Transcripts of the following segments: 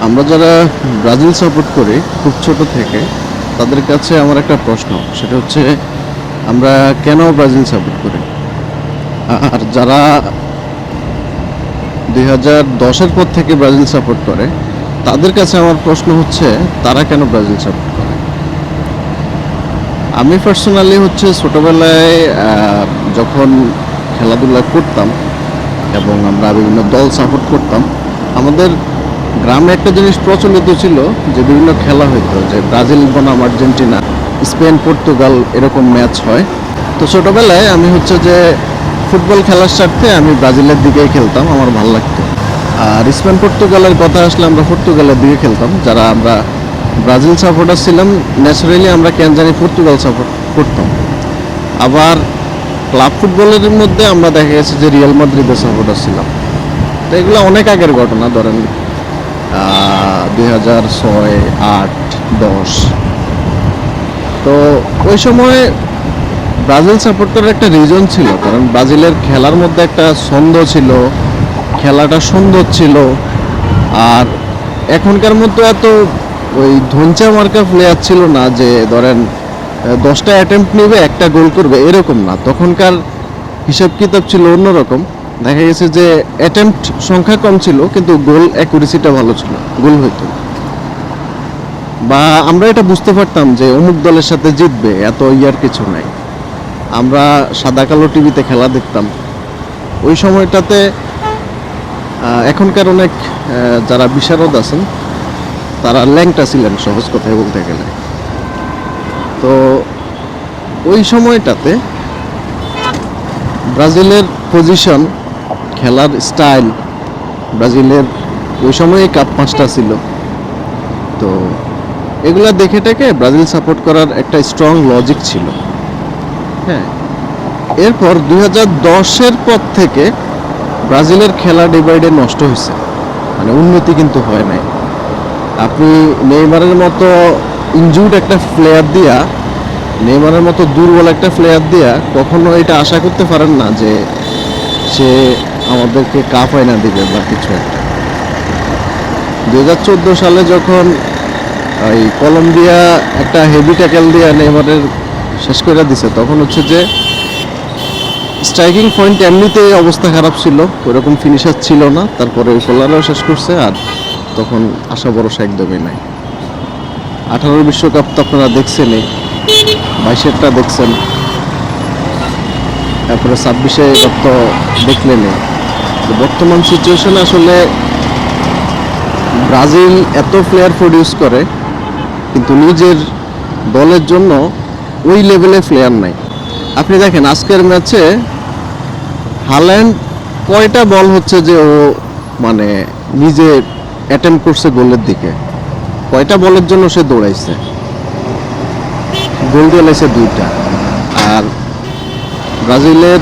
আমরা যারা Brazil support করি খুব ছোট থেকে, তাদের কাছে আমার একটা প্রশ্ন, সেটা হচ্ছে আমরা কেন ব্রাজিল সাপোর্ট করি। আর যারা 2010-এর পর থেকে ব্রাজিল সাপোর্ট করে, তাদের কাছে আমার প্রশ্ন হচ্ছে তারা কেন ব্রাজিল সাপোর্ট করে। আমি পার্সোনালি হচ্ছে ছোটোবেলায় যখন খেলাধুলা করতাম এবং আমরা বিভিন্ন দল সাপোর্ট করতাম, আমাদের গ্রামে একটা জিনিস প্রচলিত ছিল যে বিভিন্ন খেলা হইতো, যে ব্রাজিল বনাম আর্জেন্টিনা, স্পেন পর্তুগাল এরকম ম্যাচ হয়। তো ছোটোবেলায় আমি হচ্ছে যে ফুটবল খেলার স্বার্থে আমি ব্রাজিলের দিকেই খেলতাম, আমার ভালো লাগতো। আর স্পেন পর্তুগালের কথা আসলে আমরা পর্তুগালের দিকে খেলতাম। যারা আমরা ব্রাজিল সাপোর্টার ছিলাম, ন্যাচারালি আমরা কেন জানি পর্তুগাল সাপোর্ট করতাম। আবার ক্লাব ফুটবলের মধ্যে আমরা দেখা গেছে যে রিয়াল মাদ্রিদের সাপোর্টার ছিলাম। তো এগুলো অনেক আগের ঘটনা, ধরেন 2006, 8, 10। তো ওই সময় ব্রাজিল সাপোর্ট করার একটা রিজন ছিল, কারণ ব্রাজিলের খেলার মধ্যে একটা ছন্দ ছিল, খেলাটা সুন্দর ছিল। আর এখনকার মতো এত ওই ধঞ্চা মার্কা প্লেয়ার ছিল না যে ধরেন 10টা অ্যাটেম্প্ট নেবে একটা গোল করবে, এরকম না। তখনকার হিসাব কিতাব ছিল অন্যরকম। দেখা গেছে যে অ্যাটেম্প্ট সংখ্যা কম ছিল কিন্তু গোল অ্যাকুরেসিটা ভালো ছিল, গোল হইতো। বা আমরা এটা বুঝতে পারতাম যে অমুক দলের সাথে জিতবে, এত ইয়ার কিছু নাই। আমরা সাদা কালো টিভিতে খেলা দেখতাম ওই সময়টাতে। এখনকার অনেক যারা বিশারদ আছেন তারা ল্যাংটা ছিলেন, সহজ কথায় বলতে গেলে। তো ওই সময়টাতে ব্রাজিলের পজিশন, খেলার স্টাইল, ব্রাজিলের ওই সময়ে কাপ 5টা ছিল। তো এগুলা দেখে টেকে ব্রাজিল সাপোর্ট করার একটা স্ট্রং লজিক ছিল। হ্যাঁ, এরপর 2010-এর পর থেকে ব্রাজিলের খেলা ডে বাই ডে নষ্ট হয়েছে, মানে উন্নতি কিন্তু হয় নাই। আপনি নেইমারের মতো ইনজুর্ড একটা প্লেয়ার দিয়া, নেইমারের মতো দুর্বল একটা প্লেয়ার দিয়া কখনো এটা আশা করতে পারেন না যে সে আমাদেরকে কাপ এনে দিবে বা কিছু একটা। 2014 সালে যখন ওই কলম্বিয়া একটা হেভি ট্যাকেল দিয়ে নেইমারের শেষ করে দিছে, তখন হচ্ছে যে স্ট্রাইকিং পয়েন্ট এমনিতেই অবস্থা খারাপ ছিল, ওইরকম ফিনিশার ছিল না। তারপরে ওই ফলারও শেষ করছে, আর তখন আশা ভরসা একদমই নাই। 18 বিশ্বকাপ তো আপনারা দেখছেনই, 22-এরটা দেখছেন, তারপরে 26-এ তো দেখলেনই। বর্তমান সিচুয়েশনে আসলে ব্রাজিল এত প্লেয়ার প্রডিউস করে কিন্তু নিজের দলের জন্য ওই লেভেলে প্লেয়ার নাই। আপনি দেখেন আজকের ম্যাচে হাল্যান্ড কয়টা বল হচ্ছে যে ও মানে নিজে অ্যাটেম্প করছে গোলের দিকে, কয়টা বলের জন্য সে দৌড়াইছে, গোল দিয়ে লাইছে 2টা। আর ব্রাজিলের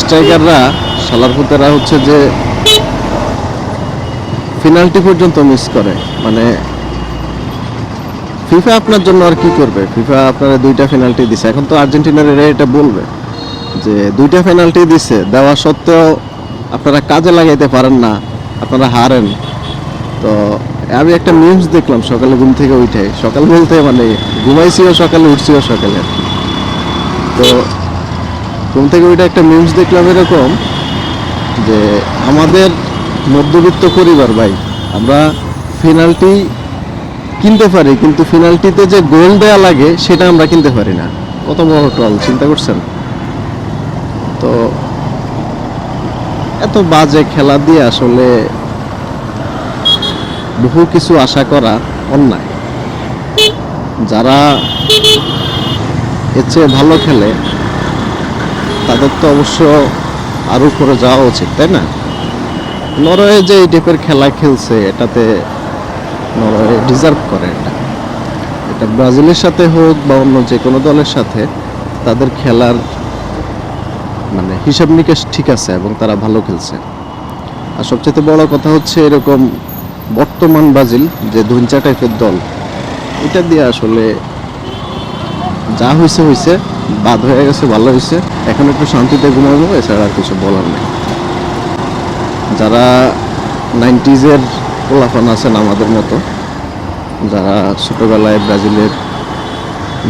স্ট্রাইকাররা শালার পুতেরা হচ্ছে যে পেনাল্টি পর্যন্ত মিস করে। মানে ফিফা আপনার জন্য আর কি করবে, ফিফা আপনারা 2টা পেনাল্টি দিছে। এখন তো আর্জেন্টিনার এরা এটা বলবে যে 2টা পেনাল্টি দিছে, দেওয়া সত্ত্বেও আপনারা কাজে লাগাইতে পারেন না, আপনারা হারেন। তো আমি একটা মিমস দেখলাম সকালে ঘুম থেকে উঠে, সকাল বলতে মানে ঘুমাইছিও সকালে, উঠছিও সকালে। তো ঘুম থেকে উঠে একটা মিমস দেখলাম এরকম যে আমাদের মধ্যবিত্ত পরিবার ভাই, আমরা পেনাল্টি কিনতে পারি কিন্তু পেনাল্টিতে যে গোল দেওয়া লাগে সেটা আমরা কিনতে পারি না। কত বড় টল, চিন্তা করছেন? তো এত বাজে খেলা দিয়ে আসলে বহু কিছু আশা করা অন্যায়। যারা এর চেয়ে ভালো খেলে তাদের তো অবশ্য আরও উপরে যাওয়া উচিত, তাই না? নরওয়ে যে এই টাইপের খেলা খেলছে, এটাতে নরওয়ে ডিজার্ভ করে। এটা ব্রাজিলের সাথে হোক বা অন্য যে কোনো দলের সাথে, তাদের খেলার মানে হিসাব নিকেশ ঠিক আছে এবং তারা ভালো খেলছে। আর সবচেয়ে বড় কথা হচ্ছে এরকম বর্তমান ব্রাজিল যে ধুনচা টাইপের দল, এটা দিয়ে আসলে যা হয়েছে হয়েছে, বাদ হয়ে গেছে, ভালো হয়েছে। এখন একটু শান্তিতে ঘুমাবো, এছাড়া আর কিছু বলার নেই। যারা 90s-এর পোলাপান আছেন আমাদের মতো, যারা ছোটোবেলায় ব্রাজিলের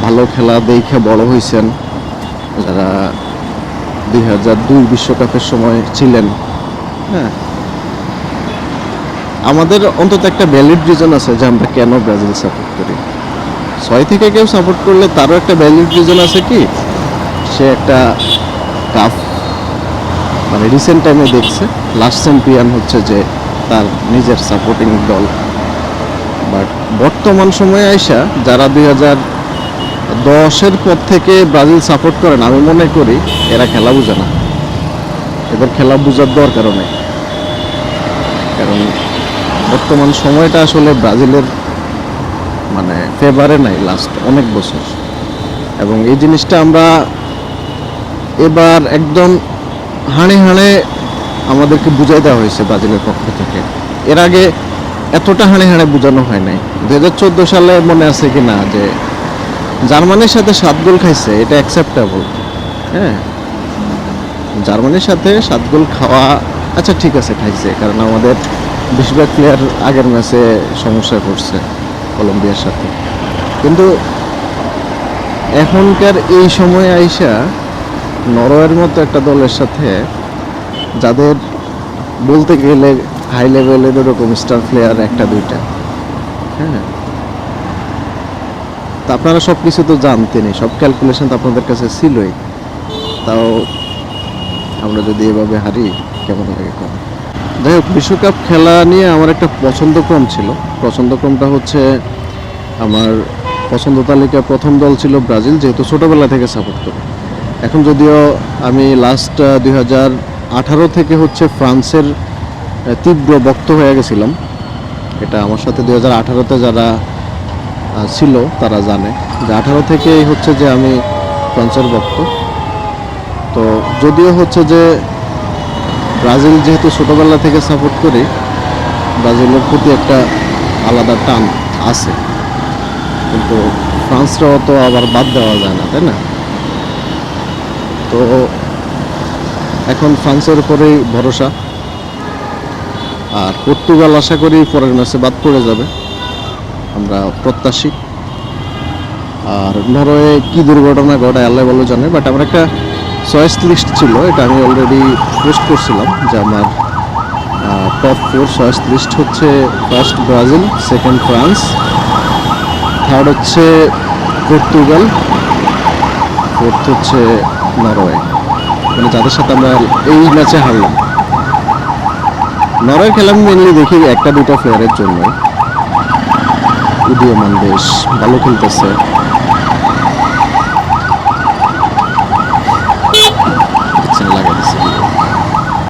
ভালো খেলা দেখে বড় হয়েছেন, যারা 2002 বিশ্বকাপের সময় ছিলেন। হ্যাঁ, আমাদের অন্তত একটা ভ্যালিড রিজন আছে যে আমরা কেন ব্রাজিল সাপোর্ট করি। 6 থেকে কেউ সাপোর্ট করলে তারও একটা ভ্যালিড রিজন আছে, কি সে একটা কাপ মানে রিসেন্ট টাইমে দেখছে, লাস্ট চ্যাম্পিয়ন হচ্ছে যে তার নিজের সাপোর্টিং দল। বাট বর্তমান সময়ে আইসা যারা 2010-এর পর থেকে ব্রাজিল সাপোর্ট করেন, আমি মনে করি এরা খেলা বুঝে না, এদের খেলা বোঝার দরকারও নেই। কারণ বর্তমান সময়টা আসলে ব্রাজিলের মানে ফেভারে নাই লাস্ট অনেক বছর, এবং এই জিনিসটা আমরা এবার একদম হাড়ে হাড়ে আমাদেরকে বুঝাই দেওয়া হয়েছে ব্রাজিলের পক্ষ থেকে। এর আগে এতটা হাড়ে হাড়ে বোঝানো হয় নাই। 2014 সালে মনে আছে কি না যে জার্মানির সাথে 7 গোল খাইছে, এটা অ্যাকসেপ্টেবল। হ্যাঁ, জার্মানির সাথে 7 গোল খাওয়া আচ্ছা ঠিক আছে, খাইছে, কারণ আমাদের বেশিরভাগ প্লেয়ার আগের ম্যাচে সমস্যায় পড়ছে কলম্বিয়ার সাথে। কিন্তু এখনকার এই সময়ে আইসা নরওয়ের মতো একটা দলের সাথে, যাদের বলতে গেলে হাই লেভেলের এরকম স্টার প্লেয়ার একটা দুইটা, হ্যাঁ, তা আপনারা সব কিছু তো জানতেনই, সব ক্যালকুলেশন তো আপনাদের কাছে ছিলই, তাও আমরা যদি এভাবে হারি কেমন লাগে কম। যাই হোক, বিশ্বকাপ খেলা নিয়ে আমার একটা পছন্দক্রম ছিল। পছন্দক্রমটা হচ্ছে, আমার পছন্দ তালিকার প্রথম দল ছিল ব্রাজিল, যেহেতু ছোটোবেলা থেকে সাপোর্ট করি। এখন যদিও আমি লাস্ট 2018 থেকে হচ্ছে ফ্রান্সের তীব্র ভক্ত হয়ে গেছিলাম। এটা আমার সাথে 2018-তে যারা ছিল তারা জানে যে 18 থেকেই হচ্ছে যে আমি ফ্রান্সের ভক্ত। তো যদিও হচ্ছে যে ব্রাজিল যেহেতু ছোটোবেলা থেকে সাপোর্ট করি, ব্রাজিলের প্রতি একটা আলাদা টান আছে, কিন্তু ফ্রান্সরাও তো আবার বাদ দেওয়া যায় না, তাই না? তো এখন ফ্রান্সের উপরেই ভরসা, আর পর্তুগাল আশা করি পরের ম্যাচে বাদ পড়ে যাবে, আমরা প্রত্যাশী। আর নরওয়ে কি দুর্ঘটনা ঘটায় আল্লাহ ভালো জানে। বাট আমার একটা চয়েস লিস্ট ছিল, এটা আমি অলরেডি পোস্ট করছিলাম যে আমার টপ 4 চয়েস লিস্ট হচ্ছে: first Brazil, second France, third হচ্ছে পর্তুগাল, ফোর্থ হচ্ছে নরওয়ে, মানে যাদের সাথে আমরা এই ম্যাচে হারলাম। নরওয়ের খেলা আমি মেনলি দেখি একটা দুইটা প্লেয়ারের জন্য, উদীয়মান বেশ ভালো খেলতেছে,